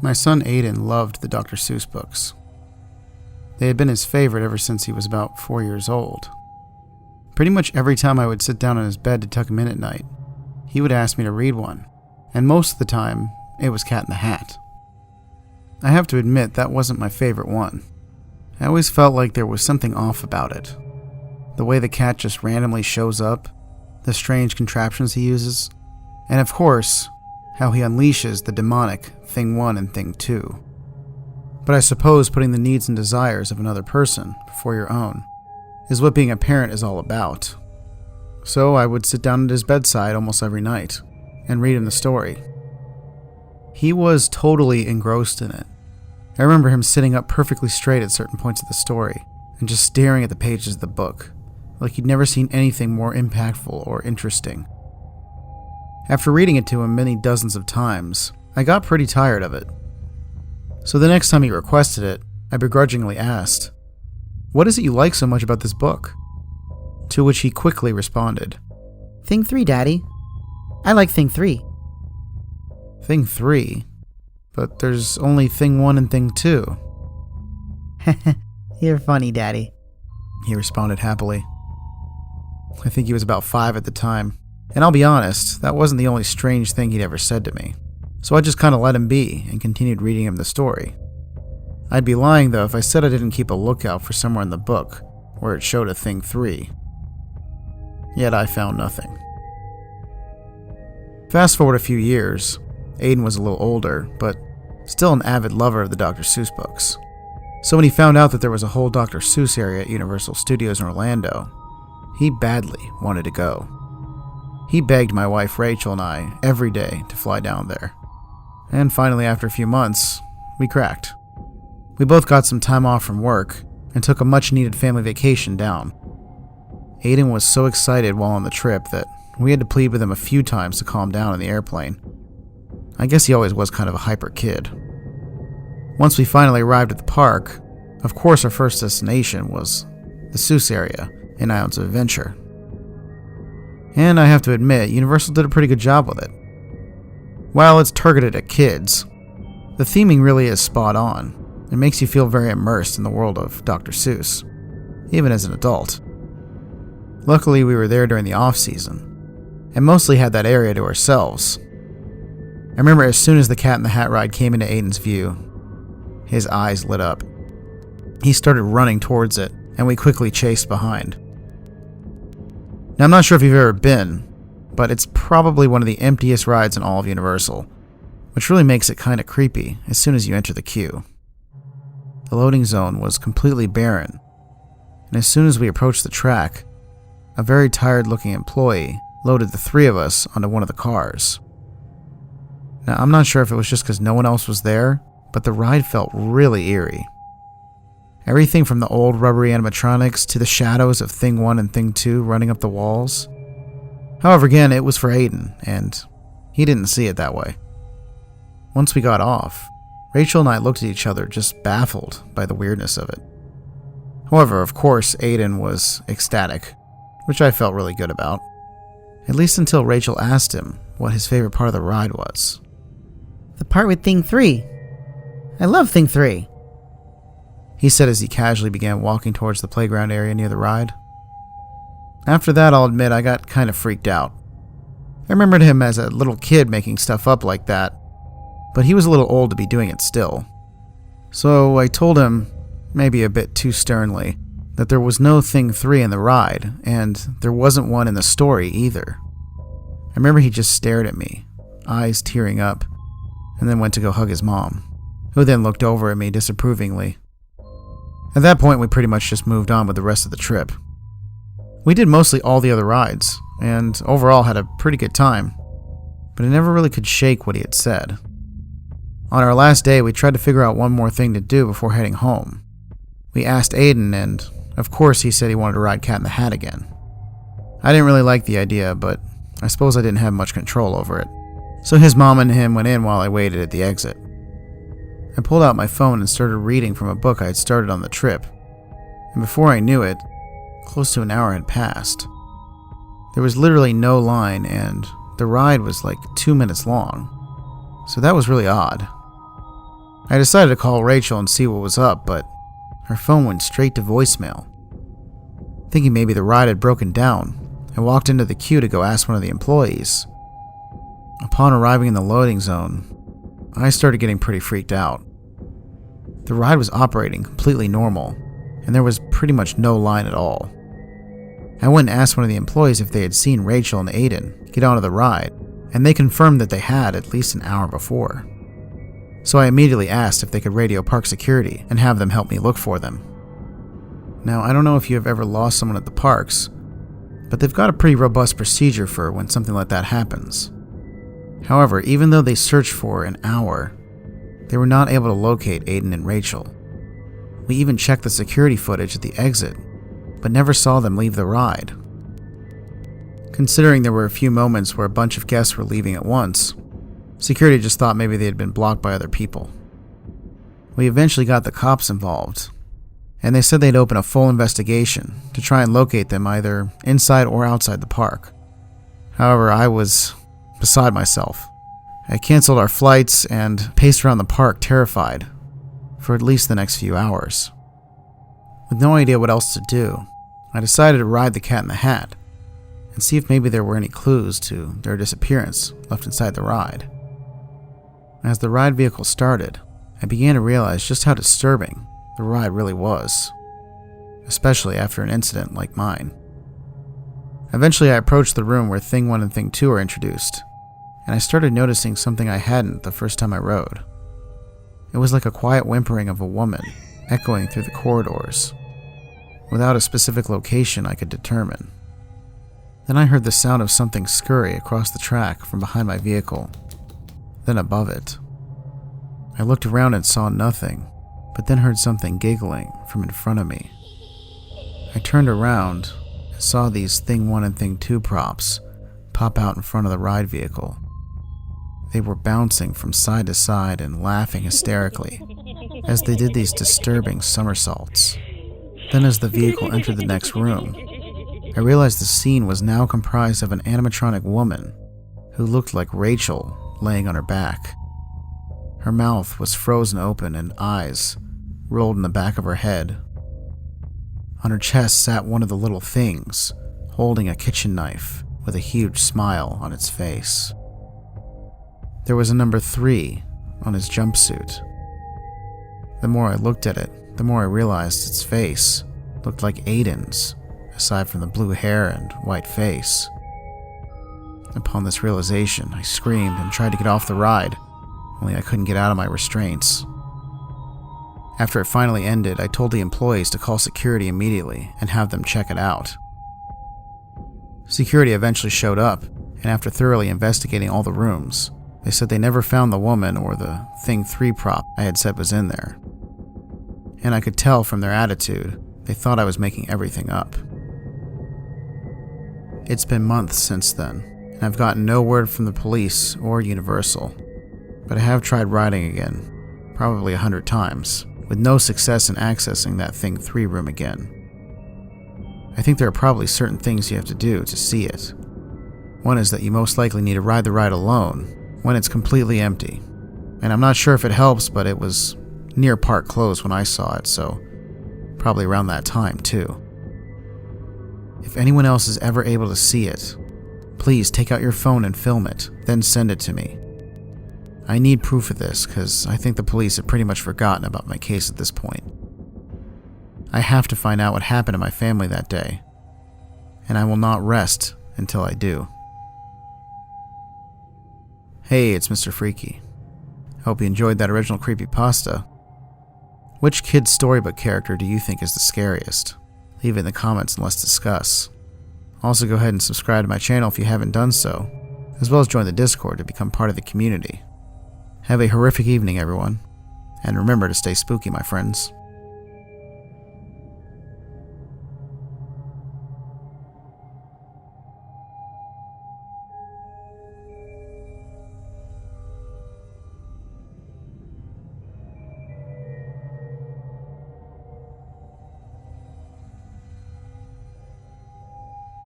My son Aiden loved the Dr. Seuss books. They had been his favorite ever since he was about 4 years old. Pretty much every time I would sit down on his bed to tuck him in at night, he would ask me to read one, and most of the time, it was Cat in the Hat. I have to admit that wasn't my favorite one. I always felt like there was something off about it. The way the cat just randomly shows up, the strange contraptions he uses, and of course, how he unleashes the demonic Thing 1 and Thing 2. But I suppose putting the needs and desires of another person before your own is what being a parent is all about. So I would sit down at his bedside almost every night and read him the story. He was totally engrossed in it. I remember him sitting up perfectly straight at certain points of the story and just staring at the pages of the book, like he'd never seen anything more impactful or interesting. After reading it to him many dozens of times, I got pretty tired of it. So the next time he requested it, I begrudgingly asked, "What is it you like so much about this book?" To which he quickly responded, Thing 3, Daddy. I like Thing 3. "Thing 3? But there's only Thing 1 and Thing 2. You're funny, Daddy. He responded happily. I think he was about 5 at the time, and I'll be honest, that wasn't the only strange thing he'd ever said to me. So I just kind of let him be and continued reading him the story. I'd be lying though if I said I didn't keep a lookout for somewhere in the book where it showed a Thing 3. Yet I found nothing. Fast forward a few years, Aiden was a little older, but still an avid lover of the Dr. Seuss books. So when he found out that there was a whole Dr. Seuss area at Universal Studios in Orlando, he badly wanted to go. He begged my wife Rachel and I every day to fly down there. And finally, after a few months, we cracked. We both got some time off from work and took a much-needed family vacation down. Aiden was so excited while on the trip that we had to plead with him a few times to calm down in the airplane. I guess he always was kind of a hyper kid. Once we finally arrived at the park, of course our first destination was the Seuss area in Islands of Adventure. And I have to admit, Universal did a pretty good job with it. While it's targeted at kids, the theming really is spot on. It makes you feel very immersed in the world of Dr. Seuss, even as an adult. Luckily, we were there during the off-season, and mostly had that area to ourselves. I remember as soon as the Cat in the Hat ride came into Aiden's view, his eyes lit up. He started running towards it, and we quickly chased behind. Now, I'm not sure if you've ever been, but it's probably one of the emptiest rides in all of Universal, which really makes it kind of creepy as soon as you enter the queue. The loading zone was completely barren, and as soon as we approached the track, a very tired-looking employee loaded the 3 of us onto one of the cars. Now, I'm not sure if it was just because no one else was there, but the ride felt really eerie. Everything from the old rubbery animatronics to the shadows of Thing 1 and Thing 2 running up the walls. However, again, it was for Aiden, and he didn't see it that way. Once we got off, Rachel and I looked at each other just baffled by the weirdness of it. However, of course, Aiden was ecstatic, which I felt really good about. At least until Rachel asked him what his favorite part of the ride was. The part with Thing 3. I love Thing 3. He said as he casually began walking towards the playground area near the ride. After that, I'll admit I got kind of freaked out. I remembered him as a little kid making stuff up like that, but he was a little old to be doing it still. So I told him, maybe a bit too sternly, that there was no Thing 3 in the ride, and there wasn't one in the story either. I remember he just stared at me, eyes tearing up, and then went to go hug his mom, who then looked over at me disapprovingly. At that point, we pretty much just moved on with the rest of the trip. We did mostly all the other rides, and overall had a pretty good time, but I never really could shake what he had said. On our last day, we tried to figure out one more thing to do before heading home. We asked Aiden, and of course he said he wanted to ride Cat in the Hat again. I didn't really like the idea, but I suppose I didn't have much control over it, so his mom and him went in while I waited at the exit. I pulled out my phone and started reading from a book I had started on the trip, and before I knew it, close to an hour had passed. There was literally no line, and the ride was like 2 minutes long, so that was really odd. I decided to call Rachel and see what was up, but her phone went straight to voicemail. Thinking maybe the ride had broken down, I walked into the queue to go ask one of the employees. Upon arriving in the loading zone, I started getting pretty freaked out. The ride was operating completely normal, and there was pretty much no line at all. I went and asked one of the employees if they had seen Rachel and Aiden get onto the ride, and they confirmed that they had at least an hour before. So I immediately asked if they could radio park security and have them help me look for them. Now, I don't know if you have ever lost someone at the parks, but they've got a pretty robust procedure for when something like that happens. However, even though they searched for an hour, they were not able to locate Aiden and Rachel. We even checked the security footage at the exit, but never saw them leave the ride. Considering there were a few moments where a bunch of guests were leaving at once, security just thought maybe they had been blocked by other people. We eventually got the cops involved, and they said they'd open a full investigation to try and locate them either inside or outside the park. However, I was beside myself. I canceled our flights and paced around the park terrified for at least the next few hours. With no idea what else to do, I decided to ride the Cat in the Hat and see if maybe there were any clues to their disappearance left inside the ride. As the ride vehicle started, I began to realize just how disturbing the ride really was, especially after an incident like mine. Eventually, I approached the room where Thing 1 and Thing 2 were introduced, and I started noticing something I hadn't the first time I rode. It was like a quiet whimpering of a woman echoing through the corridors, without a specific location I could determine. Then I heard the sound of something scurry across the track from behind my vehicle, then above it. I looked around and saw nothing, but then heard something giggling from in front of me. I turned around and saw these Thing 1 and Thing 2 props pop out in front of the ride vehicle. They were bouncing from side to side and laughing hysterically as they did these disturbing somersaults. Then as the vehicle entered the next room, I realized the scene was now comprised of an animatronic woman who looked like Rachel laying on her back. Her mouth was frozen open and eyes rolled in the back of her head. On her chest sat one of the little things, holding a kitchen knife with a huge smile on its face. There was a number 3 on his jumpsuit. The more I looked at it, the more I realized its face looked like Aiden's, aside from the blue hair and white face. Upon this realization, I screamed and tried to get off the ride, only I couldn't get out of my restraints. After it finally ended, I told the employees to call security immediately and have them check it out. Security eventually showed up, and after thoroughly investigating all the rooms, they said they never found the woman or the Thing 3 prop I had said was in there. And I could tell from their attitude, they thought I was making everything up. It's been months since then, and I've gotten no word from the police or Universal, but I have tried riding again, probably 100 times, with no success in accessing that Thing 3 room again. I think there are probably certain things you have to do to see it. One is that you most likely need to ride the ride alone when it's completely empty, and I'm not sure if it helps, but it was near park close when I saw it, so probably around that time too. If anyone else is ever able to see it, please take out your phone and film it, then send it to me. I need proof of this because I think the police have pretty much forgotten about my case at this point. I have to find out what happened to my family that day, and I will not rest until I do. Hey, it's Mr. Freaky. Hope you enjoyed that original creepypasta. Which kid's storybook character do you think is the scariest? Leave it in the comments and let's discuss. Also, go ahead and subscribe to my channel if you haven't done so, as well as join the Discord to become part of the community. Have a horrific evening, everyone, and remember to stay spooky, my friends.